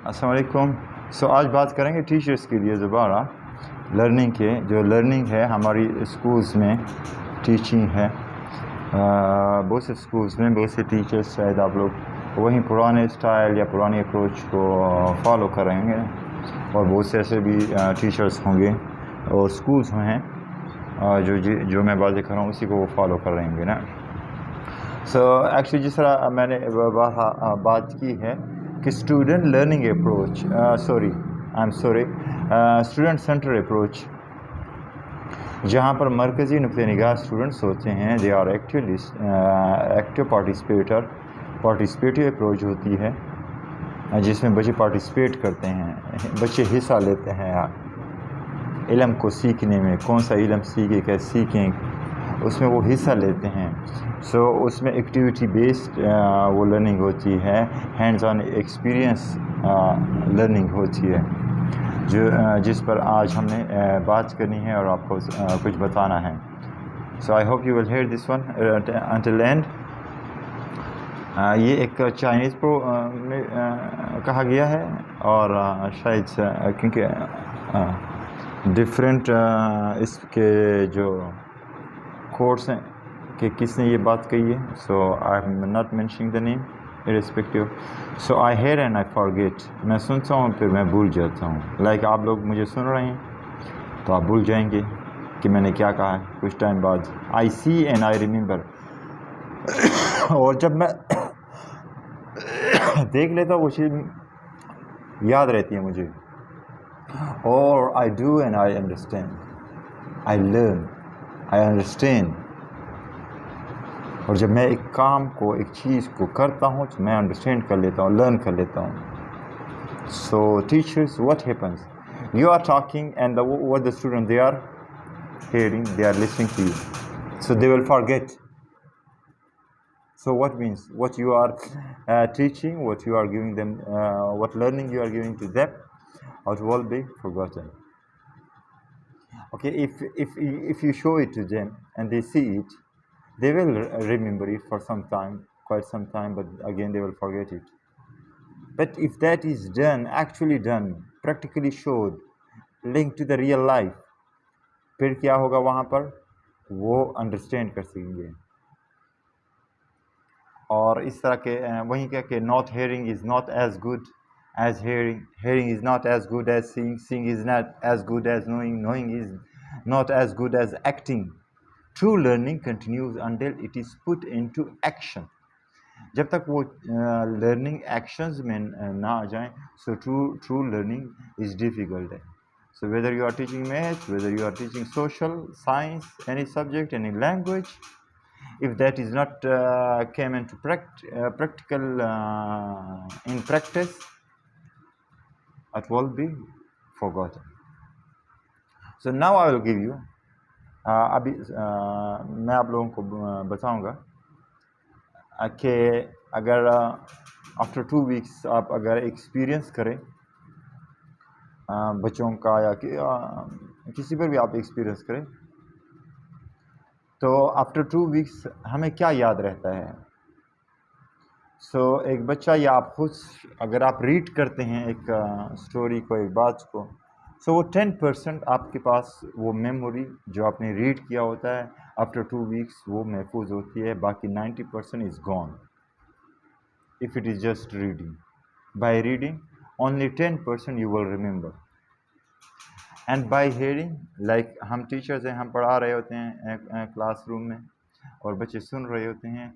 अस्सलाम वालेकुम। आज बात करेंगे टीचर्स के लिए दोबारा लर्निंग के। जो लर्निंग है हमारी स्कूल्स में टीचिंग है, बहुत से स्कूल्स में बहुत से टीचर्स शायद आप लोग वहीं पुराने स्टाइल या पुरानी अप्रोच को फॉलो करेंगे और बहुत से ऐसे भी टीचर्स होंगे और स्कूल्स हैं जो मैं बात कर रहा हूँ उसी को वो फॉलो कर रहे होंगे ना। एक्चुअली जिस तरह मैंने बात की है कि student learning approach student centre approach, जहाँ पर मरकज़ी नुक़्ते निगाह स्टूडेंट्स होते हैं, they are active participative approach होती है जिसमें बच्चे पार्टिसिपेट करते हैं, बच्चे हिस्सा लेते हैं इल्म को सीखने में। कौन सा इल्म सीखे, कैसे सीखें, उसमें वो हिस्सा लेते हैं। उसमें एक्टिविटी बेस्ड वो लर्निंग होती है, हैंड्स ऑन एक्सपीरियंस लर्निंग होती है, जिस पर आज हमने बात करनी है और आपको कुछ बताना है। I hope you will hair this one until and. ये एक चाइनीज़ में कहा गया है और शायद क्योंकि डिफरेंट इसके जो कोर्स हैं कि किसने ये बात कही है, I am not mentioning the name irrespective. I hear and I forget, मैं सुनता हूँ फिर मैं भूल जाता हूँ। लाइक आप लोग मुझे सुन रहे हैं तो आप भूल जाएंगे कि मैंने क्या कहा है कुछ टाइम बाद। आई सी एंड आई रिमेंबर और जब मैं देख लेता हूँ वो चीज़ याद रहती है मुझे। और I do and I understand, I learn, I understand. और जब मैं एक काम को, एक चीज़ को करता हूँ तो मैं अंडरस्टैंड कर लेता हूँ, लर्न कर लेता हूँ। सो teachers, what happens, you are talking and what the student they are hearing, they are listening to you, so they will forget. So what means what you are teaching, what you are giving them, what learning you are giving to them, it will be forgotten. Okay, if you show it to them and they see it, they will remember it for some time, quite some time, but again they will forget it. But if that is done, actually done, practically showed, linked to the real life, फिर क्या होगा वहाँ पर, वो understand कर सकेंगे। और इस तरह के वहीं क्या कि not hearing is not as good as hearing, hearing is not as good as seeing, seeing is not as good as knowing, knowing is not as good as acting. True learning continues until it is put into action. जब तक वो learning actions में ना आ जाएं, so true learning is difficult है। So whether you are teaching math, whether you are teaching social, science, any subject, any language, if that is not came into practical in practice, it will be forgotten. So now I will give you अभी मैं आप लोगों को बताऊंगा कि अगर after 2 weeks आप अगर एक्सपीरियंस करें बच्चों का या किसी पर भी आप एक्सपीरियंस करें, तो आफ्टर 2 वीक्स हमें क्या याद रहता है। एक बच्चा या आप खुद अगर आप रीड करते हैं एक स्टोरी को, एक बात को, वो 10% आपके पास वो मेमोरी जो आपने रीड किया होता है आफ्टर 2 वीक्स वो महफूज होती है, बाकी 90% is gone if it is just reading. By reading only 10% you will remember, and by hearing, like हम टीचर्स हैं, हम पढ़ा रहे होते हैं क्लासरूम में और बच्चे सुन रहे होते हैं,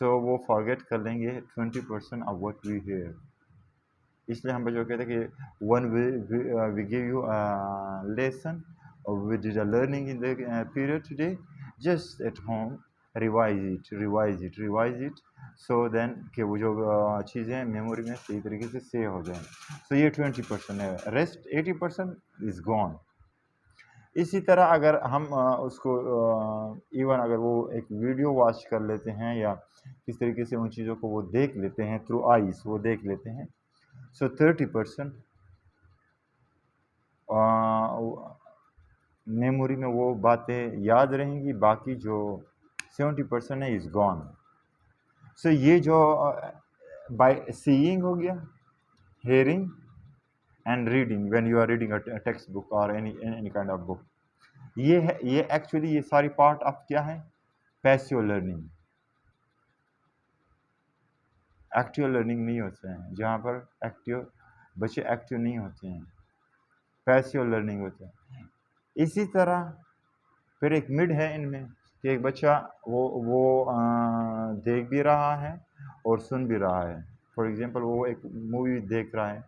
वो फॉरगेट कर लेंगे 20% of what we hear। इसलिए हम बच्चों को कहते हैं कि when we give you a lesson or we did a learning in the period today, just at home revise it, so then कि वो जो चीज़ें मेमोरी में सही तरीके से सेव हो जाएं। ये 20% है, रेस्ट 80% इज़ गॉन। इसी तरह अगर हम उसको इवन अगर वो एक वीडियो वॉच कर लेते हैं या किस तरीके से उन चीज़ों को वो देख लेते हैं थ्रू आइज़, वो देख लेते हैं, 30% मेमोरी में वो बातें याद रहेंगी, बाकी जो 70% है इज़ गॉन। ये जो बाय सीइंग हो गया, hearing and reading when you are reading a text book और एनी काइंड ऑफ बुक, ये एक्चुअली ये सारी पार्ट ऑफ क्या है, पैसिव लर्निंग। एक्टिव लर्निंग नहीं होते हैं, जहाँ पर एक्टिव बच्चे एक्टिव नहीं होते हैं, पैसिव लर्निंग होते हैं। इसी तरह फिर एक मिड है इनमें कि एक बच्चा वो देख भी रहा है और सुन भी रहा है। फॉर एग्जांपल वो एक मूवी देख रहा है,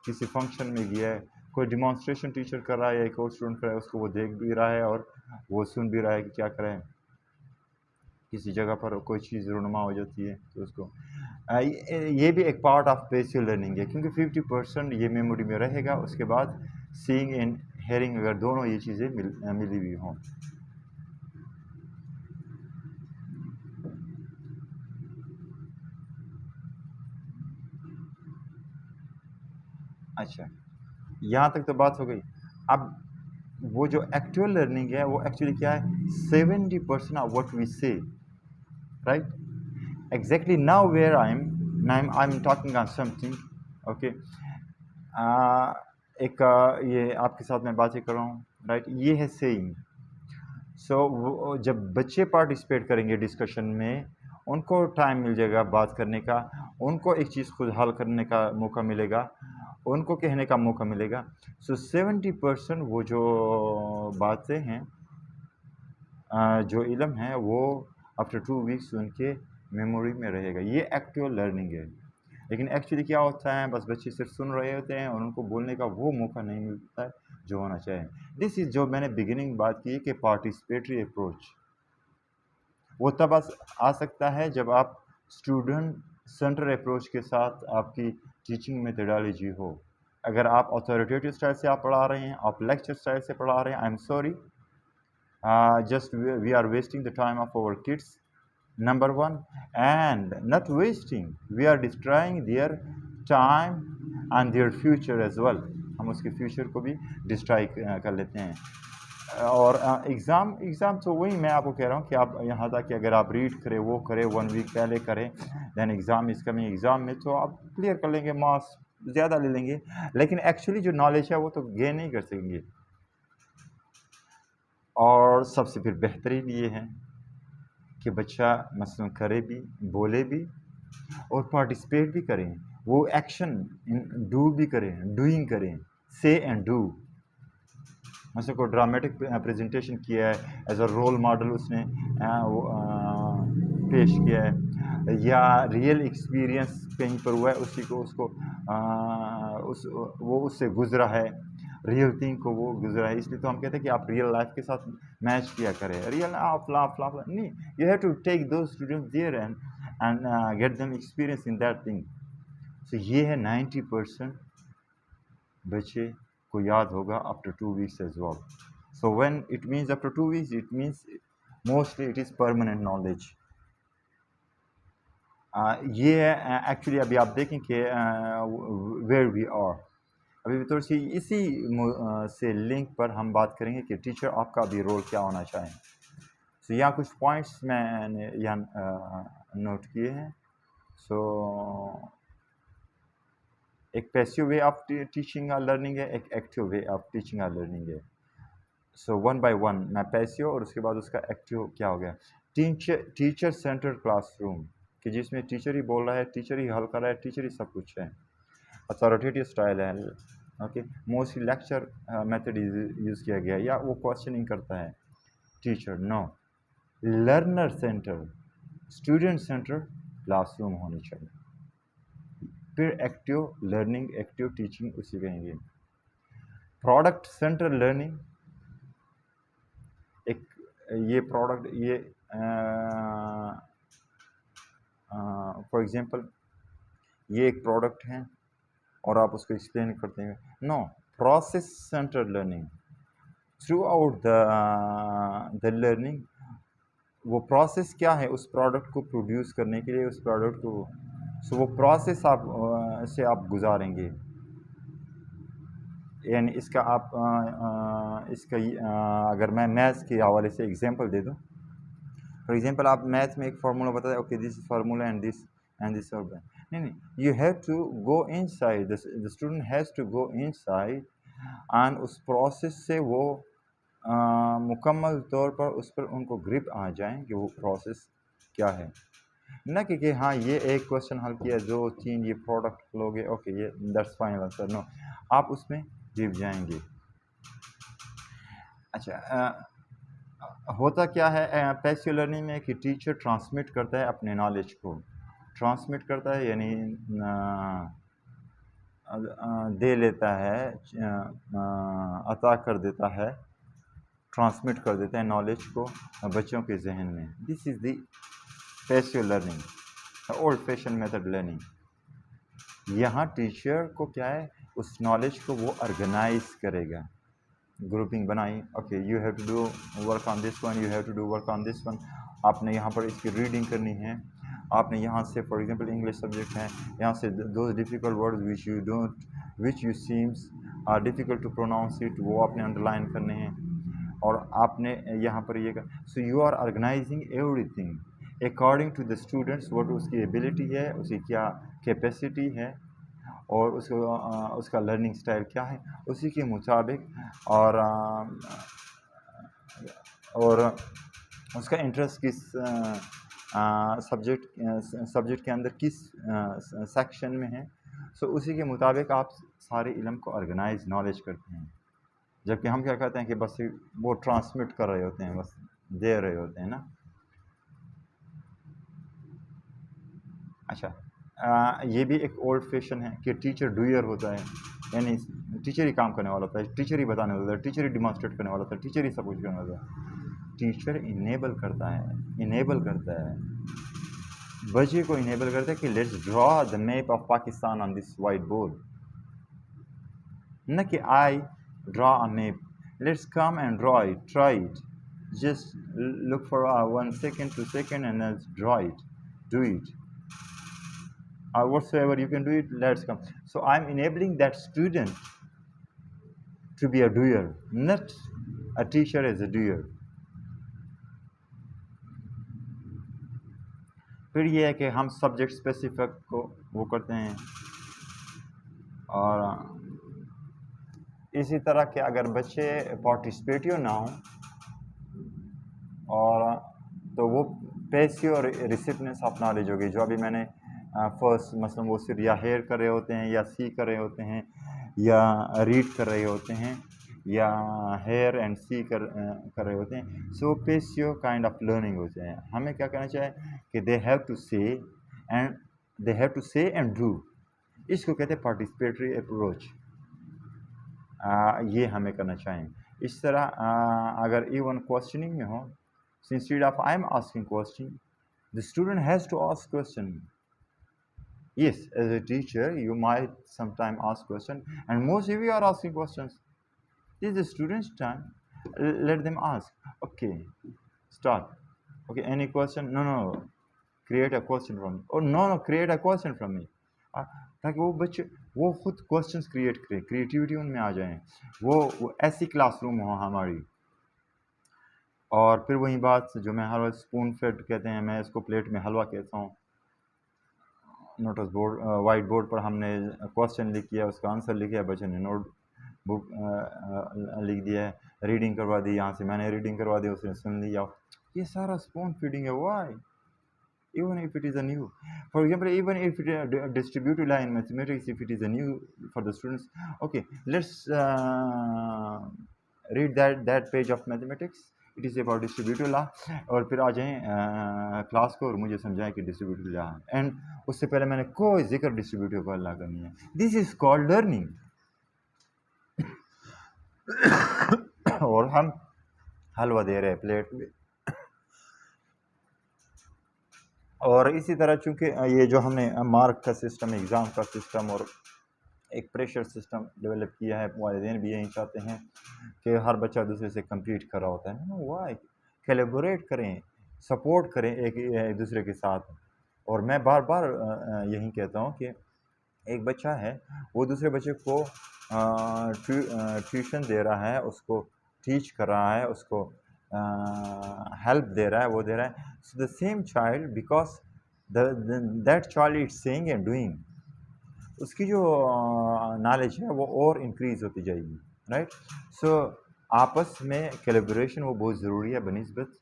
किसी फंक्शन में गया है, कोई डिमॉन्स्ट्रेशन टीचर कर रहा है या एक और स्टूडेंट कर रहा है, उसको वो देख भी रहा है और वो सुन भी रहा है कि क्या करें, किसी जगह पर कोई चीज़ रूनुमा हो जाती है तो उसको ये भी एक पार्ट ऑफ पैसिव लर्निंग है, क्योंकि 50% ये मेमोरी में रहेगा। उसके बाद सीइंग एंड हेयरिंग अगर दोनों ये चीज़ें मिली हुई हों। अच्छा, यहाँ तक तो बात हो गई। अब वो जो एक्चुअल लर्निंग है वो एक्चुअली क्या है, 70% of what we say, right, exactly now where I am talking on something, okay, एक ये आपके साथ मैं बातें कर रहा हूँ, राइट, ये है सेइंग। सो जब बच्चे पार्टिसिपेट करेंगे डिस्कशन में, उनको टाइम मिल जाएगा बात करने का, उनको एक चीज़ खुद हल करने का मौका मिलेगा, उनको कहने का मौका मिलेगा। सो 70% वो जो बातें हैं, जो इल्म है, वो आफ्टर 2 वीक्स उनके मेमोरी में रहेगा। ये एक्टिव लर्निंग है। लेकिन एक्चुअली क्या होता है, बस बच्चे सिर्फ सुन रहे होते हैं और उनको बोलने का वो मौका नहीं मिलता है जो होना चाहिए। दिस इज़ जो मैंने बिगिनिंग बात की कि पार्टिसिपेटरी अप्रोच वो तब आ सकता है जब आप स्टूडेंट सेंटर अप्रोच के साथ आपकी टीचिंग मेथडोलॉजी हो। अगर आप अथॉरिटेटिव स्टाइल से आप पढ़ा रहे हैं, आप लेक्चर स्टाइल से पढ़ा रहे हैं, आई am sorry, just we are wasting the time of our kids, number one, and not wasting, we are destroying their time and their future as well। हम उसके फ्यूचर को भी डिस्ट्रॉय कर लेते हैं। और एग्ज़ाम तो वही मैं आपको कह रहा हूँ कि आप यहाँ तक कि अगर आप रीड करें, वो करें, 1 वीक पहले करें, then exam is coming, exam में तो आप क्लियर कर लेंगे, मार्क्स ज़्यादा ले लेंगे, लेकिन एक्चुअली जो नॉलेज है वो तो गेन नहीं कर सकेंगे। और सबसे फिर बेहतरीन ये है कि बच्चा मसलन करे भी, बोले भी और पार्टिसिपेट भी करें, वो एक्शन डू भी करें, डूइंग करें, से एंड डू। मतलब कोई ड्रामेटिक प्रेजेंटेशन किया है, एज अ रोल मॉडल उसने पेश किया है, या रियल एक्सपीरियंस कहीं पर हुआ है, उसी को उसको वो उससे गुजरा है, रियल थिंग को वो गुजरा है। इसलिए तो हम कहते हैं कि आप रियल लाइफ के साथ मैच किया करें। रियल फ्ला नहीं, you have to take two students there and get them experience in that thing. So ये है 90% बच्चे को याद होगा after 2 weeks as well. So when it means after 2 weeks, it means mostly it is permanent knowledge. ये actually अभी आप देखें कि वेयर वी आर, अभी थोड़ी सी इसी से लिंक पर हम बात करेंगे कि टीचर आपका भी रोल क्या होना चाहिए। सो यहाँ कुछ पॉइंट्स मैंने यहाँ नोट किए हैं। सो एक पैसिव वे ऑफ टीचिंग और लर्निंग है, एक एक्टिव वे ऑफ टीचिंग और लर्निंग है। सो वन बाय वन मैं पैसिव और उसके बाद उसका एक्टिव क्या हो गया। टीचर सेंटर्ड क्लासरूम, कि जिसमें टीचर ही बोल रहा है, टीचर ही हल कर रहा है, टीचर ही सब कुछ है। अथॉरिटेटिव स्टाइल है, okay, mostly lecture method use किया गया, या वो क्वेश्चनिंग करता है teacher, no, learner centre, student centre classroom होनी चाहिए। फिर एक्टिव लर्निंग, एक्टिव टीचिंग उसी कहेंगे। प्रोडक्ट सेंटर लर्निंग, एक ये प्रोडक्ट, ये फॉर एग्जांपल ये एक प्रोडक्ट है और आप उसको एक्सप्लेन करते हैं, no, process centre learning, throughout the learning वो प्रोसेस क्या है उस प्रोडक्ट को प्रोड्यूस करने के लिए, उस प्रोडक्ट को, सो वो प्रोसेस आप से आप गुजारेंगे। यानी इसका आप इसका अगर मैं मैथ्स के हवाले से एग्जांपल दे दूं, फॉर एग्जांपल आप मैथ्स में एक फार्मूला बताते हैं, okay this is formula and this और दैट, नहीं नहीं, you have to go inside, the student has to go inside and उस प्रोसेस से वो मुकम्मल तौर पर उस पर उनको ग्रिप आ जाए कि वो प्रोसेस क्या है। ना कि हाँ ये एक क्वेश्चन हल किया, 2 3 ये प्रोडक्ट लोगे, ओके ये दैट्स फाइनल आंसर, नो, आप उसमें डीप जाएंगे। अच्छा, होता क्या है पैसिव लर्निंग में कि टीचर ट्रांसमिट करता है अपने नॉलेज को, ट्रांसमिट करता है यानी दे लेता है, अता कर देता है, ट्रांसमिट कर देता है नॉलेज को बच्चों के जहन में। This is the passive learning, old fashion method learning. यहाँ टीचर को क्या है, उस नॉलेज को वो ऑर्गेनाइज करेगा, ग्रुपिंग बनाई, okay you have to do work on this one, you have to do work on this one, आपने यहाँ पर इसकी रीडिंग करनी है, आपने यहाँ से फॉर एग्जांपल इंग्लिश सब्जेक्ट है, यहाँ से दो difficult words which you seems are difficult to pronounce it, वो आपने अंडरलाइन करने हैं, और आपने यहाँ पर ये कर, so you are organising everything according to the students, what उसकी एबिलिटी है, उसकी क्या कैपेसिटी है, और उसका लर्निंग स्टाइल क्या है, उसी के मुताबिक, और उसका इंटरेस्ट किस सब्जेक्ट के अंदर किस सेक्शन में है, सो उसी के मुताबिक आप सारे इल्म को ऑर्गेनाइज नॉलेज करते हैं। जबकि हम क्या कहते हैं कि बस वो ट्रांसमिट कर रहे होते हैं, बस दे रहे होते हैं ना। अच्छा, ये भी एक ओल्ड फैशन है कि टीचर डूयर होता है, यानी टीचर ही काम करने वाला होता है, टीचर ही बताने वाला होता है, टीचर ही डिमॉन्स्ट्रेट करने वाला होता है, टीचर ही सब कुछ करने वाला होता है। टीचर इनेबल करता है, इनेबल करता है, बच्चे को इनेबल करता है कि let's draw the map of Pakistan on this white board, न कि I draw a map, let's come and draw it, try it, just look for 1 second 2 second and then draw it, do it, or whatsoever you can do it, let's come. So I'm enabling that student to be a doer, not a teacher as a doer. फिर ये है कि हम subject specific को वो करते हैं, और इसी तरह के अगर बच्चे पार्टिसिपेटिव ना हों, और तो वो पैसिव और रिसिप्टनेस ऑफ नॉलेज होगी, जो अभी मैंने फर्स्ट मसलन वो सिर्फ या हेयर कर रहे होते हैं, या सी कर रहे होते हैं, या रीड कर रहे होते हैं, या हेयर एंड सी कर रहे होते हैं, सो पैसिव काइंड ऑफ लर्निंग होते हैं। हमें क्या करना चाहिए कि दे हैव टू से एंड डू, इसको कहते हैं पार्टिसिपेटरी अप्रोच, ये हमें करना चाहिए। इस तरह अगर इवन क्वेश्चनिंग में हो, so instead of I'm asking question, the student has to ask question. Yes, as a teacher you might sometime ask question, and most of you are asking questions. This is the student's time, let them ask. Okay, start. Okay, any question? No, create a question from me. Oh no, create a question from me. ताकि वो बच्चे वो खुद questions create करें, creativity उनमें आ जाए, वो ऐसी क्लासरूम हो हमारी। और फिर वही बात जो मैं हर वक्त स्पून फेड कहते हैं, मैं इसको प्लेट में हलवा कहता हूँ। नोटिस बोर्ड, वाइट बोर्ड पर हमने क्वेश्चन लिख किया, उसका आंसर लिखा है, बच्चे ने नोट बुक लिख दिया है, रीडिंग करवा दी, यहाँ से मैंने रीडिंग करवा दी, उसने सुन लिया, ये सारा स्पून फीडिंग है। Y? Even if it is a new, for example, even if it is a distributive law in mathematics, if it is a new for the students, okay, let's read that page of mathematics, it is about distributive law, और फिर आ जाएं class को और मुझे समझाएं कि distributive law है, and उससे पहले मैंने कोई जिक्र distributive law का नहीं है। This is called learning. और हम हलवा दे रहे हैं प्लेट में। और इसी तरह चूँकि ये जो हमने मार्क का सिस्टम, एग्ज़ाम का सिस्टम और एक प्रेशर सिस्टम डेवलप किया है, वालिदैन भी यही चाहते हैं कि हर बच्चा दूसरे से कम्पीट कर रहा होता है। वाई? कोलैबोरेट करें, सपोर्ट करें एक दूसरे के साथ। और मैं बार बार यही कहता हूँ कि एक बच्चा है, वो दूसरे बच्चे को ट्यूशन दे रहा है, उसको टीच कर रहा है, उसको हेल्प दे रहा है, वो दे रहा है। So the same child, because that child is saying and doing, उसकी जो नॉलेज है वो और इंक्रीज़ होती जाएगी, राइट। सो आपस में कोलैबोरेशन वो बहुत ज़रूरी है बनिस्बत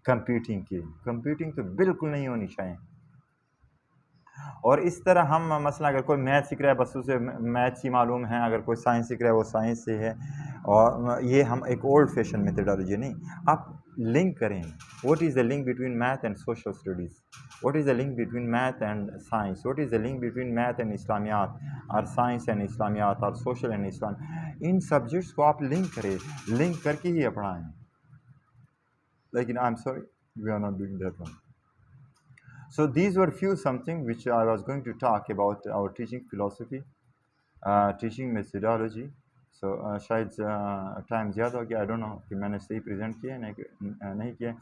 कंप्यूटिंग की। कंप्यूटिंग तो बिल्कुल नहीं होनी चाहिए। और इस तरह हम मसला अगर कोई मैथ सीख रहा है बस उसे मैथ्स ही मालूम है, अगर कोई साइंस सीख रहा है वो साइंस से है, और ये हम एक ओल्ड फैशन मेथडोलॉजी नहीं, आप लिंक करें। What is the link between math and social studies, what is the link between math and science, what is the link between math and Islamiyat, और साइंस एंड इस्लामियात, और सोशल एंड इस्लाम। इन subjects को आप link करें, link करके ही पढ़ाएँ। लेकिन I am sorry, we are not doing that one. So these were few something which I was going to talk about our teaching philosophy, teaching methodology. So शायद time ज़्यादा हो गया, I don't know कि मैंने सही present किया नहीं किया,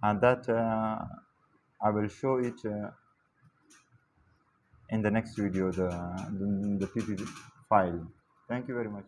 and that I will show it in the next video, the PPT file. Thank you very much.